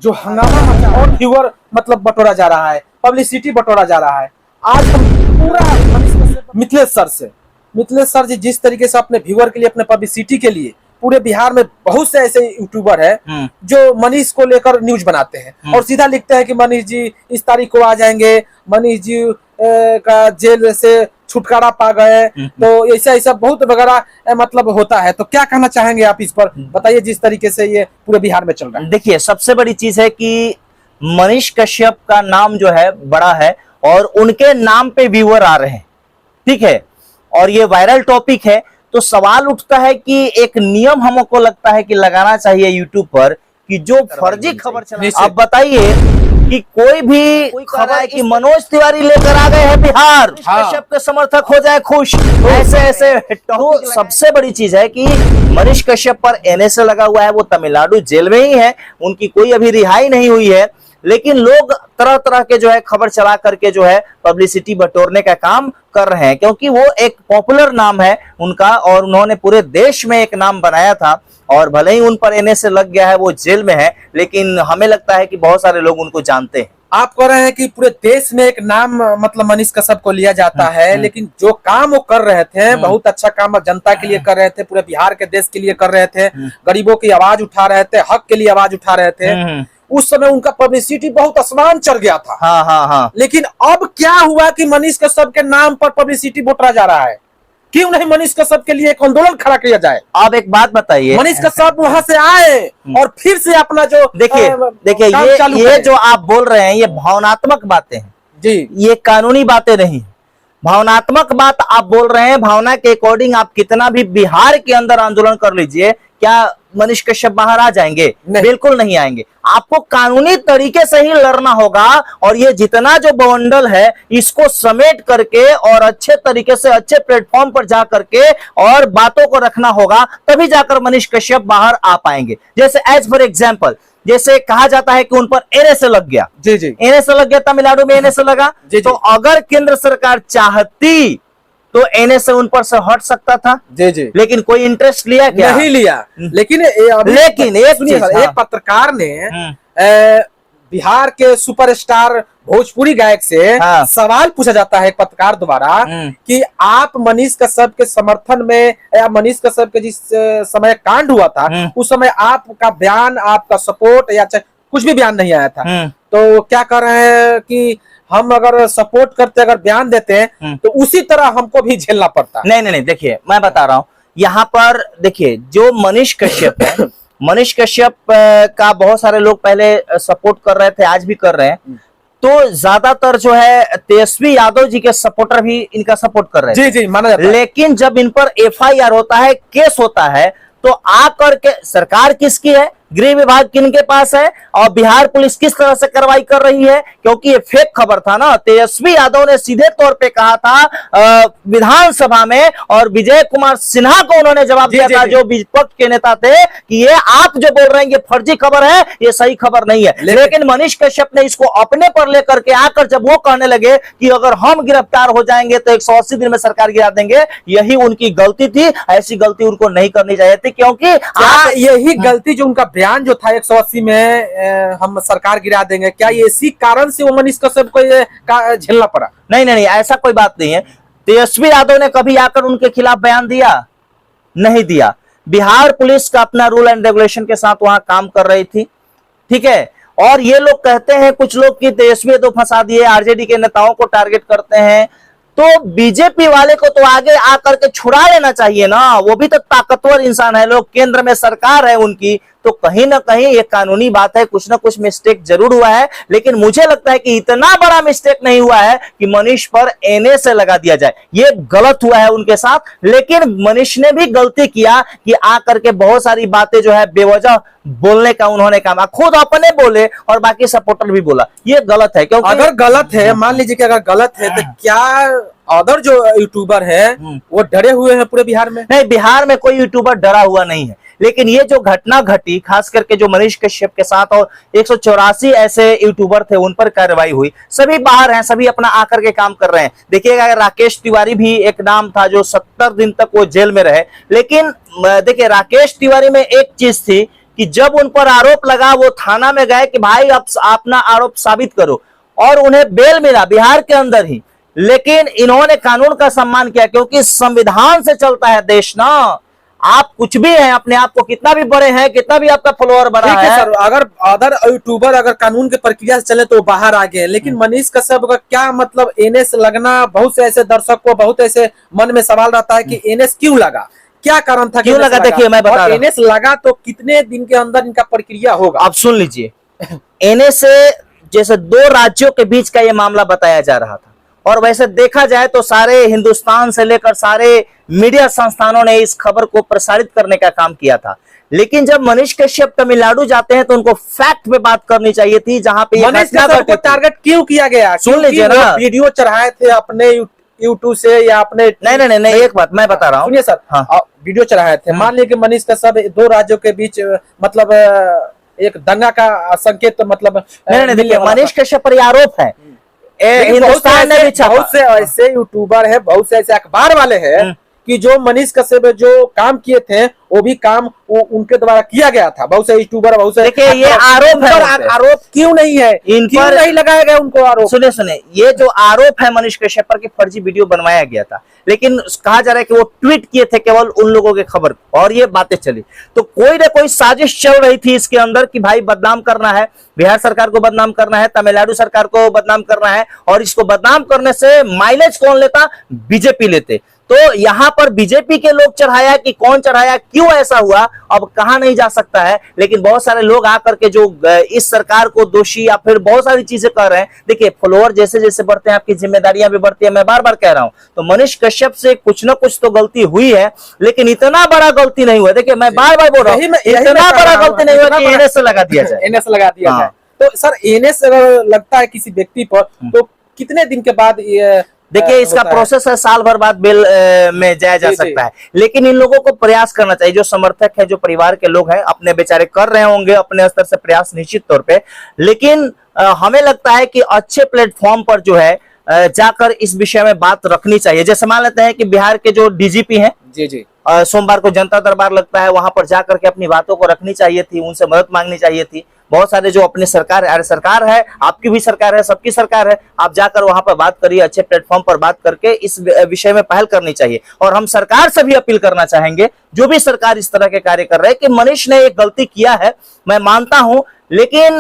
जो हंगामा मचा और व्यूअर मतलब बटोरा जा रहा है, पब्लिसिटी बटोरा जा रहा है। आज हम पूरा मिथिलेश सर जी जिस तरीके से अपने व्यूअर के लिए, अपने पब्लिसिटी के लिए, पूरे बिहार में बहुत से ऐसे यूट्यूबर हैं जो मनीष को लेकर न्यूज बनाते हैं और सीधा लिखते हैं कि मनीष जी इस तारीख को आ जाएंगे, मनीष जी का जेल से छुटकारा पा गए, तो ऐसा ऐसा बहुत वगैरह मतलब होता है। तो क्या कहना चाहेंगे आप इस पर, बताइए जिस तरीके से ये पूरे बिहार में चल रहा है। देखिए, सबसे बड़ी चीज है कि मनीष कश्यप का नाम जो है बड़ा है और उनके नाम पे व्यूअर आ रहे हैं, ठीक है, और ये वायरल टॉपिक है। तो सवाल उठता है कि एक नियम हमको लगता है कि लगाना चाहिए यूट्यूब पर कि जो फर्जी खबर चला, आप बताइए कि कोई भी खबर है कि मनोज तिवारी लेकर आ गए हैं बिहार, कश्यप के समर्थक हो जाए खुश, ऐसे ऐसे। तो सबसे बड़ी चीज है कि मनीष कश्यप पर एनएसए लगा हुआ है, वो तमिलनाडु जेल में ही है, उनकी कोई अभी रिहाई नहीं हुई है, लेकिन लोग तरह तरह के जो है खबर चला करके जो है पब्लिसिटी बटोरने का काम कर रहे हैं, क्योंकि वो एक पॉपुलर नाम है उनका और उन्होंने पूरे देश में एक नाम बनाया था। और भले ही उन पर एनएसए लग गया है, वो जेल में है, लेकिन हमें लगता है कि बहुत सारे लोग उनको जानते हैं। आप कह रहे हैं कि पूरे देश में एक नाम मतलब मनीष कश्यप को लिया जाता है, लेकिन जो काम वो कर रहे थे, बहुत अच्छा काम जनता के लिए कर रहे थे, पूरे बिहार के देश के लिए कर रहे थे, गरीबों की आवाज उठा रहे थे, हक के लिए आवाज उठा रहे थे। उस समय उनका पब्लिसिटी बहुत आसमान चढ़ गया था। हाँ। लेकिन अब क्या हुआ कि मनीष कश्यप के नाम पर पब्लिसिटी बटोरा जा रहा है। क्यों नहीं मनीष कश्यप के लिए एक आंदोलन खड़ा किया जाए। आप एक बात बताइए, मनीष कश्यप वहां से आए और फिर से अपना जो देखिए ये जो आप बोल रहे हैं ये भावनात्मक बातें हैं जी, ये कानूनी बातें नहीं। भावनात्मक बात आप बोल रहे हैं, भावना के अकॉर्डिंग आप कितना भी बिहार के अंदर आंदोलन कर लीजिए, क्या मनीष कश्यप बाहर आ जाएंगे? बिल्कुल नहीं आएंगे। आपको कानूनी तरीके से ही लड़ना होगा और ये जितना जो बवंडल है इसको समेट करके और अच्छे तरीके से अच्छे प्लेटफॉर्म पर जा करके और बातों को रखना होगा, तभी जाकर मनीष कश्यप बाहर आ पाएंगे। जैसे एज फॉर एग्जाम्पल, जैसे कहा जाता है कि उन पर एनएसए लग गया, जी, एनएसए लग गया, तमिलनाडु में एनएसए लगा, तो अगर केंद्र सरकार चाहती तो एनएसए उन पर से हट सकता था, जी। लेकिन कोई इंटरेस्ट लिया क्या? नहीं लिया। लेकिन एक पत्रकार ने बिहार के सुपरस्टार भोजपुरी गायक से सवाल पूछा जाता है पत्रकार द्वारा कि आप मनीष कश्यप के समर्थन में या मनीष कश्यप के जिस समय कांड हुआ था उस समय आपका बयान, आपका सपोर्ट या कुछ भी बयान नहीं आया था, तो क्या कर रहे हैं कि हम अगर सपोर्ट करते, अगर बयान देते हैं तो उसी तरह हमको भी झेलना पड़ता। नहीं, देखिए मैं बता रहा हूं, यहाँ पर देखिए जो मनीष कश्यप है, मनीष कश्यप का बहुत सारे लोग पहले सपोर्ट कर रहे थे, आज भी कर रहे हैं, तो ज्यादातर जो है तेजस्वी यादव जी के सपोर्टर भी इनका सपोर्ट कर रहे हैं। जी, माना जाता है। लेकिन जब इन पर एफआईआर होता है, केस होता है, तो आकर के सरकार किसकी है, गृह विभाग किनके पास है और बिहार पुलिस किस तरह से कार्रवाई कर रही है? क्योंकि ये फेक खबर था ना। तेजस्वी यादव ने सीधे तौर पे कहा था विधानसभा में और विजय कुमार सिन्हा को उन्होंने जवाब दिया था, जो विपक्ष के नेता थे, कि ये आप जो बोल रहे हैं ये फर्जी खबर है, ये सही खबर नहीं है। लेकिन मनीष कश्यप ने इसको अपने पर लेकर के आकर जब वो कहने लगे कि अगर हम गिरफ्तार हो जाएंगे तो 180 दिन में सरकार गिरा देंगे, यही उनकी गलती थी। ऐसी गलती उनको नहीं करनी चाहिए थी, क्योंकि यही गलती जो उनका बयान जो था 180 में हम सरकार गिरा देंगे, क्या ये इसी कारण से वो मनीष कश्यप को ये झेलना पड़ा? नहीं, ऐसा कोई बात नहीं है। तेजस्वी यादव ने कभी आकर उनके खिलाफ बयान दिया? नहीं दिया। बिहार पुलिस का अपना रूल एंड रेगुलेशन के साथ वहां काम कर रही थी, ठीक है। और ये लोग कहते हैं कुछ लोग कि तेजस्वी तो फंसा दिए, आरजेडी के नेताओं को टारगेट करते हैं, तो बीजेपी वाले को तो आगे आकर के छुड़ा लेना चाहिए ना। वो भी तो ताकतवर इंसान है, लोग केंद्र में सरकार है उनकी, तो कहीं ना कहीं ये कानूनी बात है, कुछ ना कुछ मिस्टेक जरूर हुआ है। लेकिन मुझे लगता है कि इतना बड़ा मिस्टेक नहीं हुआ है कि मनीष पर एनएसए लगा दिया जाए, ये गलत हुआ है उनके साथ। लेकिन मनीष ने भी गलती किया कि आकर के बहुत सारी बातें जो है बेवजह बोलने का उन्होंने कहा, खुद अपने बोले और बाकी सपोर्टर भी बोला, ये गलत है। क्योंकि अगर गलत है, मान लीजिए कि अगर गलत है, तो क्या अदर जो यूट्यूबर है वो डरे हुए हैं पूरे बिहार में? नहीं, बिहार में कोई यूट्यूबर डरा हुआ नहीं है। लेकिन ये जो घटना घटी, खास करके जो मनीष कश्यप के साथ और 184 ऐसे यूट्यूबर थे उन पर कार्रवाई हुई, सभी बाहर हैं, सभी अपना आकर के काम कर रहे हैं। देखिएगा, राकेश तिवारी भी एक नाम था जो 70 दिन तक वो जेल में रहे। लेकिन देखिए, राकेश तिवारी में एक चीज थी कि जब उन पर आरोप लगा वो थाना में गए कि भाई अब अपना आरोप साबित करो, और उन्हें बेल मिला बिहार के अंदर ही। लेकिन इन्होंने कानून का सम्मान किया, क्योंकि संविधान से चलता है देश ना। आप कुछ भी हैं, अपने आप को कितना भी बड़े हैं, कितना भी आपका फॉलोअर बड़ा ठीक है है, सर, अगर अदर यूट्यूबर अगर कानून के प्रक्रिया से चले तो वो बाहर आ गए, लेकिन मनीष कश्यप का क्या मतलब एनएस लगना, बहुत से ऐसे दर्शक को बहुत ऐसे मन में सवाल रहता है कि एनएस क्यों लगा, क्या कारण था, क्यों लगा? देखिए मैं बता रहा हूं, एनएस लगा तो कितने दिन के अंदर इनका प्रक्रिया होगा? आप सुन लीजिए। एनएस से जैसे 2 राज्यों के बीच का ये मामला बताया जा रहा था, और वैसे देखा जाए तो सारे हिंदुस्तान से लेकर सारे मीडिया संस्थानों ने इस खबर को प्रसारित करने का काम किया था। लेकिन जब मनीष कश्यप तमिलनाडु जाते हैं तो उनको फैक्ट पे बात करनी चाहिए थी, जहां पे मनीष कश्यप को टारगेट क्यों किया गया? सुन लीजिए ना, वीडियो चढ़ाए थे अपने यूट्यूब से या अपने, नहीं, एक बात मैं बता रहा हूँ, सुनिए सर, हाँ। वीडियो चढ़ाए थे, मान लीजिए कि मनीष कश्यप 2 राज्यों के बीच मतलब एक दंगा का संकेत मतलब नहीं, देखिए मनीष कश्यप पर आरोप है, हिंदुस्तान ने भी छापा। बहुत से ऐसे यूट्यूबर है, बहुत से ऐसे अखबार वाले हैं कि जो मनीष कश्यप जो काम किए थे वो भी काम उनके द्वारा किया गया था। बहुत से यूट्यूबर, बहुत से, देखिए ये आरोप है, आरोप क्यों नहीं है, इन क्यों पर नहीं लगाया गया उनको आरोप? सुने, ये जो आरोप है मनीष कश्यप पर कि फर्जी वीडियो बनवाया गया था, लेकिन कहा जा रहा है कि वो ट्वीट किए थे केवल उन लोगों के खबर, और ये बातें चली। तो कोई ना कोई साजिश चल रही थी इसके अंदर कि भाई बदनाम करना है, बिहार सरकार को बदनाम करना है, तमिलनाडु सरकार को बदनाम करना है, और इसको बदनाम करने से माइलेज कौन लेता? बीजेपी लेते। तो यहां पर बीजेपी के लोग चढ़ाया कि कौन चढ़ाया, क्यों ऐसा हुआ, अब कहा नहीं जा सकता है। लेकिन बहुत सारे लोग आकर के जो इस सरकार को दोषी या फिर बहुत सारी चीजें कर रहे हैं। देखिए फॉलोअर जैसे जैसे बढ़ते हैं आपकी जिम्मेदारियां भी बढ़ती है, मैं बार बार कह रहा हूं। तो मनीष कश्यप से कुछ ना कुछ तो गलती हुई है, लेकिन इतना बड़ा गलती नहीं हुआ। देखिए मैं बार बार बोल रहा हूँ, इतना बड़ा गलती नहीं हुआ कि एनएस लगा दिया जाए, एनएस लगा दिया जाए। तो सर एनएस अगर लगता है किसी व्यक्ति पर तो कितने दिन के बाद ये, देखिए इसका प्रोसेस है, साल भर बाद बेल में जाया जा सकता है। लेकिन इन लोगों को प्रयास करना चाहिए, जो समर्थक है, जो परिवार के लोग हैं, अपने बेचारे कर रहे होंगे अपने स्तर से प्रयास निश्चित तौर पे। लेकिन हमें लगता है कि अच्छे प्लेटफॉर्म पर जो है जाकर इस विषय में बात रखनी चाहिए। जैसे मान लेते हैं कि बिहार के जो डीजीपी हैं, जी सोमवार को जनता दरबार लगता है, वहां पर जाकर के अपनी बातों को रखनी चाहिए थी, उनसे मदद मांगनी चाहिए थी। बहुत सारे जो अपनी सरकार है, सरकार है, आपकी भी सरकार है, सबकी सरकार है, आप जाकर वहां पर बात करिए, अच्छे प्लेटफॉर्म पर बात करके इस विषय में पहल करनी चाहिए। और हम सरकार से भी अपील करना चाहेंगे, जो भी सरकार इस तरह के कार्य कर रहे हैं, कि मनीष ने एक गलती किया है, मैं मानता हूं, लेकिन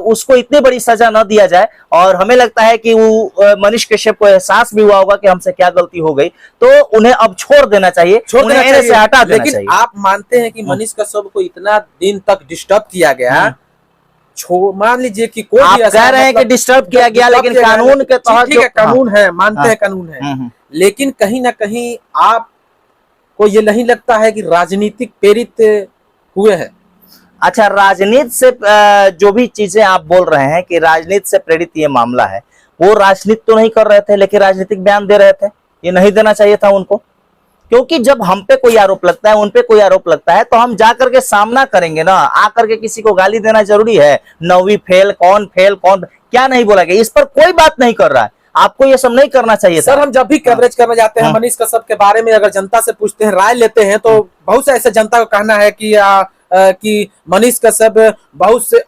उसको इतनी बड़ी सजा न दिया जाए। और हमें लगता है कि वो मनीष कश्यप को एहसास भी हुआ होगा कि हमसे क्या गलती हो गई, तो उन्हें अब छोड़ देना चाहिए, उन्हें एनएस से हटा देना चाहिए। लेकिन आप मानते हैं कि मनीष कश्यप को इतना दिन तक डिस्टर्ब किया गया, मान लीजिए कि कोई आप भी कह रहे हैं कि डिस्टर्ब किया गया, लेकिन कानून के तहत, ठीक है, कानून है, मानते हैं कानून है, लेकिन कहीं ना कहीं आपको ये नहीं लगता है कि राजनीतिक प्रेरित हुए हैं? अच्छा, राजनीति से जो भी चीजें आप बोल रहे हैं कि राजनीति से प्रेरित ये मामला है, वो राजनीति तो नहीं कर रहे थे, लेकिन राजनीतिक बयान दे रहे थे। ये नहीं देना चाहिए था उनको, क्योंकि जब हम पे कोई आरोप लगता है, उन पे कोई आरोप लगता है, तो हम जा करके सामना करेंगे ना। आकर के किसी को गाली देना जरूरी है? 9वीं फेल, कौन क्या नहीं बोला गया, इस पर कोई बात नहीं कर रहा है। आपको ये सब नहीं करना चाहिए सर। हम जब भी कवरेज करने जाते हैं मनीष कश्यप के बारे में, अगर जनता से पूछते हैं, राय लेते हैं, तो बहुत से ऐसे जनता का कहना है कि मनीष कश्यप बहुत से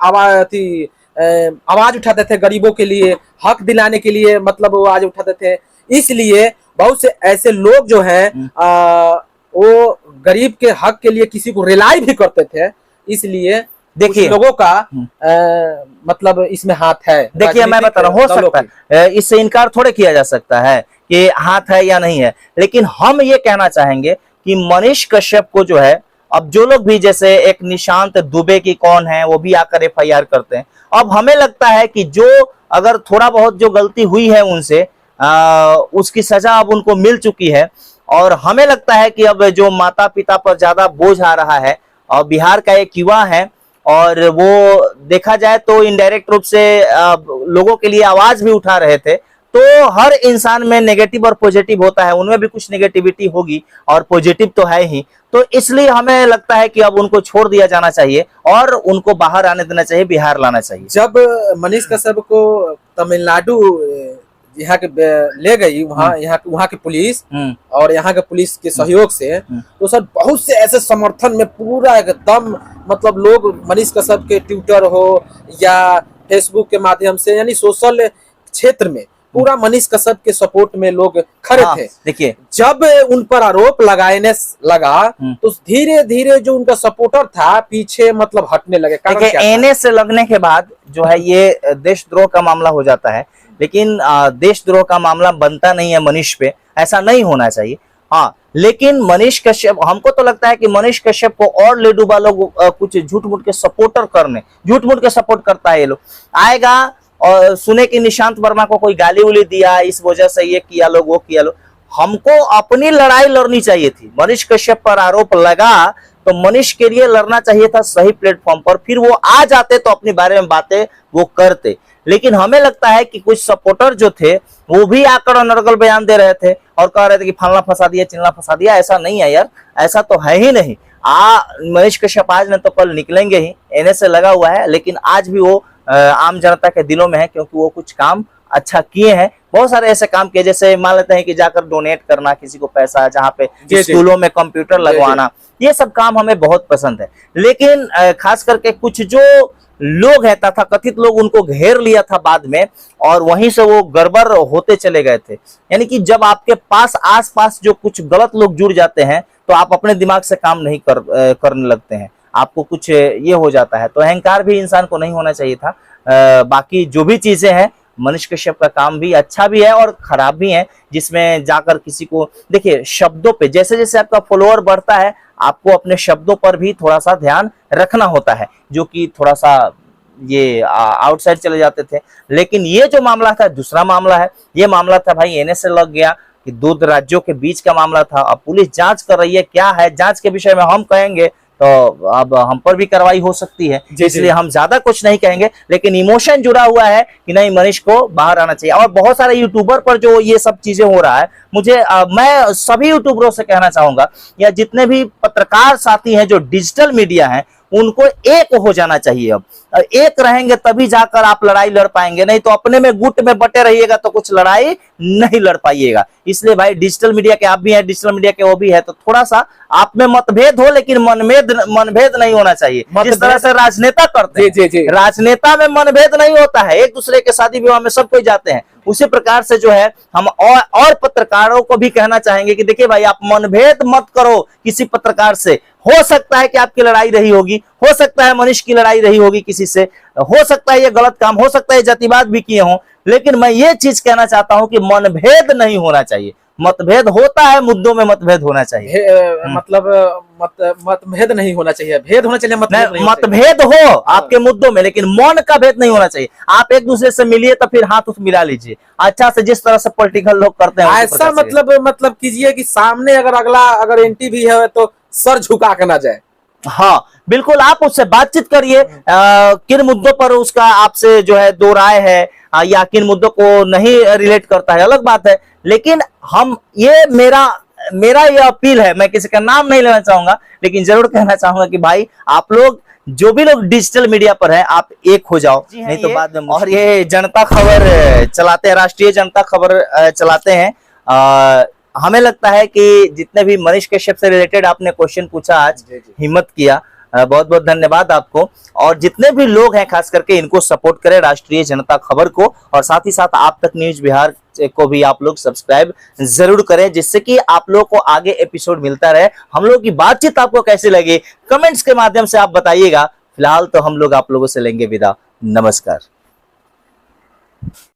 आवाज उठाते थे गरीबों के लिए, हक दिलाने के लिए, मतलब वो आवाज उठाते थे। इसलिए बहुत से ऐसे लोग जो हैं वो गरीब के हक के लिए किसी को रिलाई भी करते थे। इसलिए देखिए लोगों का मतलब इसमें हाथ है। देखिए मैं बता रहा हूँ, हो सकता है, इससे इनकार थोड़े किया जा सकता है कि हाथ है या नहीं है, लेकिन हम ये कहना चाहेंगे कि मनीष कश्यप को जो है, अब जो लोग भी, जैसे एक निशांत दुबे की कौन है, वो भी आकर एफआईआर करते हैं। अब हमें लगता है कि जो अगर थोड़ा बहुत जो गलती हुई है उनसे, उसकी सजा अब उनको मिल चुकी है। और हमें लगता है कि अब जो माता पिता पर ज्यादा बोझ आ रहा है, और बिहार का एक युवा है, और वो देखा जाए तो इनडायरेक्ट रूप से लोगों के लिए आवाज भी उठा रहे थे। तो हर इंसान में नेगेटिव और पॉजिटिव होता है, उनमें भी कुछ नेगेटिविटी होगी और पॉजिटिव तो है ही। तो इसलिए हमें लगता है कि अब उनको छोड़ दिया जाना चाहिए और उनको बाहर आने देना चाहिए, बिहार लाना चाहिए। जब मनीष कश्यप को तमिलनाडु यहाँ के ले गई वहाँ वहाँ की पुलिस हम्म, और यहाँ के पुलिस के सहयोग से, तो सर बहुत से ऐसे समर्थन में पूरा एकदम मतलब लोग मनीष कश्यप के ट्विटर हो या फेसबुक के माध्यम से यानी सोशल क्षेत्र में पूरा मनीष कश्यप के सपोर्ट में लोग खड़े थे। देखिए जब उन पर आरोप लगाने लगा तो धीरे धीरे जो उनका सपोर्टर था पीछे मतलब हटने लगे। कारण देखिए क्या था? एनए से लगने के बाद जो है ये देशद्रोह का मामला हो जाता है, लेकिन देशद्रोह का मामला बनता नहीं है मनीष पे, ऐसा नहीं होना चाहिए। हाँ, लेकिन मनीष कश्यप, हमको तो लगता है कि मनीष कश्यप को और लेडूबा लोग कुछ झूठ मूठ के सपोर्टर करने, झूठ मूठ के सपोर्ट करता है ये लोग, आएगा और सुने कि निशांत वर्मा को कोई गाली उली दिया, इस वजह से ये किया लोग वो किया लोग। हमको अपनी लड़ाई लड़नी चाहिए थी। मनीष कश्यप पर आरोप लगा तो मनीष के लिए लड़ना चाहिए था सही प्लेटफॉर्म पर, फिर वो आ जाते तो अपने बारे में बातें वो करते। लेकिन हमें लगता है कि कुछ सपोर्टर जो थे वो भी आकर अनर्गल बयान दे रहे थे और कह रहे थे कि फलना फंसा दिया, चिल्ला फंसा दिया। ऐसा नहीं है यार, ऐसा तो है ही नहीं। मनीष कश्यप आज न तो कल निकलेंगे ही, एनए से लगा हुआ है, लेकिन आज भी वो आम जनता के दिलों में है, क्योंकि वो कुछ काम अच्छा किए हैं। बहुत सारे ऐसे काम किए, जैसे मान लेते हैं कि जाकर डोनेट करना किसी को पैसा, जहाँ पे स्कूलों में कंप्यूटर लगवाना, ये सब काम हमें बहुत पसंद है। लेकिन खास करके कुछ जो लोग हैं तथा कथित लोग, उनको घेर लिया था बाद में और वहीं से वो गड़बड़ होते चले गए थे। यानी कि जब आपके पास आसपास जो कुछ गलत लोग जुड़ जाते हैं तो आप अपने दिमाग से काम नहीं करने लगते हैं, आपको कुछ ये हो जाता है। तो अहंकार भी इंसान को नहीं होना चाहिए था। बाकी जो भी चीजें हैं, मनीष कश्यप का काम भी अच्छा भी है और खराब भी है, जिसमें जाकर किसी को, देखिए शब्दों पे, जैसे जैसे आपका फॉलोअर बढ़ता है आपको अपने शब्दों पर भी थोड़ा सा ध्यान रखना होता है, जो कि थोड़ा सा ये आउटसाइड चले जाते थे। लेकिन ये जो मामला था दूसरा मामला है। ये मामला था भाई एनए से लग गया कि 2 राज्यों के बीच का मामला था। अब पुलिस जांच कर रही है, क्या है जांच के विषय में हम कहेंगे तो अब हम पर भी कार्रवाई हो सकती है, इसलिए हम ज्यादा कुछ नहीं कहेंगे। लेकिन इमोशन जुड़ा हुआ है कि नहीं, मनीष को बाहर आना चाहिए। और बहुत सारे यूट्यूबर पर जो ये सब चीजें हो रहा है, मुझे मैं सभी यूट्यूबरों से कहना चाहूंगा, या जितने भी पत्रकार साथी हैं जो डिजिटल मीडिया हैं, उनको एक हो जाना चाहिए। अब एक रहेंगे तभी जाकर आप लड़ाई लड़ पाएंगे, नहीं तो अपने में गुट में बटे रहिएगा तो कुछ लड़ाई नहीं लड़ पाइएगा। इसलिए भाई डिजिटल मीडिया के आप भी हैं, डिजिटल मीडिया के वो भी है, तो थोड़ा सा आप में मतभेद हो, लेकिन मनभेद नहीं होना चाहिए। जिस तरह से राजनेता करते हैं, राजनेता में मनभेद नहीं होता है, एक दूसरे के शादी विवाह में सब कोई जाते हैं। उसी प्रकार से जो है हम और पत्रकारों को भी कहना चाहेंगे कि देखिए भाई, आप मनभेद मत करो किसी पत्रकार से। हो सकता है कि आपकी लड़ाई रही होगी, हो सकता है मनीष की लड़ाई रही होगी किसी से, हो सकता है ये गलत काम, हो सकता है जातिवाद भी किए हों, लेकिन मैं ये चीज कहना चाहता हूं कि मनभेद नहीं होना चाहिए। मतभेद होता है, मुद्दों में मतभेद होना चाहिए, मतलब मतभेद नहीं होना चाहिए, भेद होना चाहिए, मतभेद हो आपके मुद्दों में, लेकिन मौन का भेद नहीं होना चाहिए। आप एक दूसरे से मिलिए तो फिर हाथ मिला लीजिए, अच्छा से, जिस तरह से पॉलिटिकल लोग करते हैं ऐसा मतलब कीजिए कि सामने अगर एंटी भी है तो सर झुका के ना जाए। हाँ बिल्कुल, आप उससे बातचीत करिए, किन मुद्दों पर उसका आपसे जो है दो राय है, या किन मुद्दों को नहीं रिलेट करता है, अलग बात है। लेकिन हम ये मेरा ये अपील है, मैं किसी का नाम नहीं लेना चाहूंगा, लेकिन जरूर कहना चाहूंगा कि भाई आप लोग, जो भी लोग डिजिटल मीडिया पर हैं, आप एक हो जाओ, नहीं तो बाद में। और ये जनता खबर चलाते हैं, राष्ट्रीय जनता खबर चलाते हैं। हमें लगता है कि जितने भी मनीष कश्यप से रिलेटेड आपने क्वेश्चन पूछा, आज हिम्मत किया, बहुत बहुत धन्यवाद आपको। और जितने भी लोग हैं खास करके इनको सपोर्ट करें, राष्ट्रीय जनता खबर को, और साथ ही साथ आप तक न्यूज बिहार को भी आप लोग सब्सक्राइब जरूर करें, जिससे कि आप लोग को आगे एपिसोड मिलता रहे। हम लोग की बातचीत आपको कैसी लगी, कमेंट्स के माध्यम से आप बताइएगा। फिलहाल तो हम लोग आप लोगों से लेंगे विदा, नमस्कार।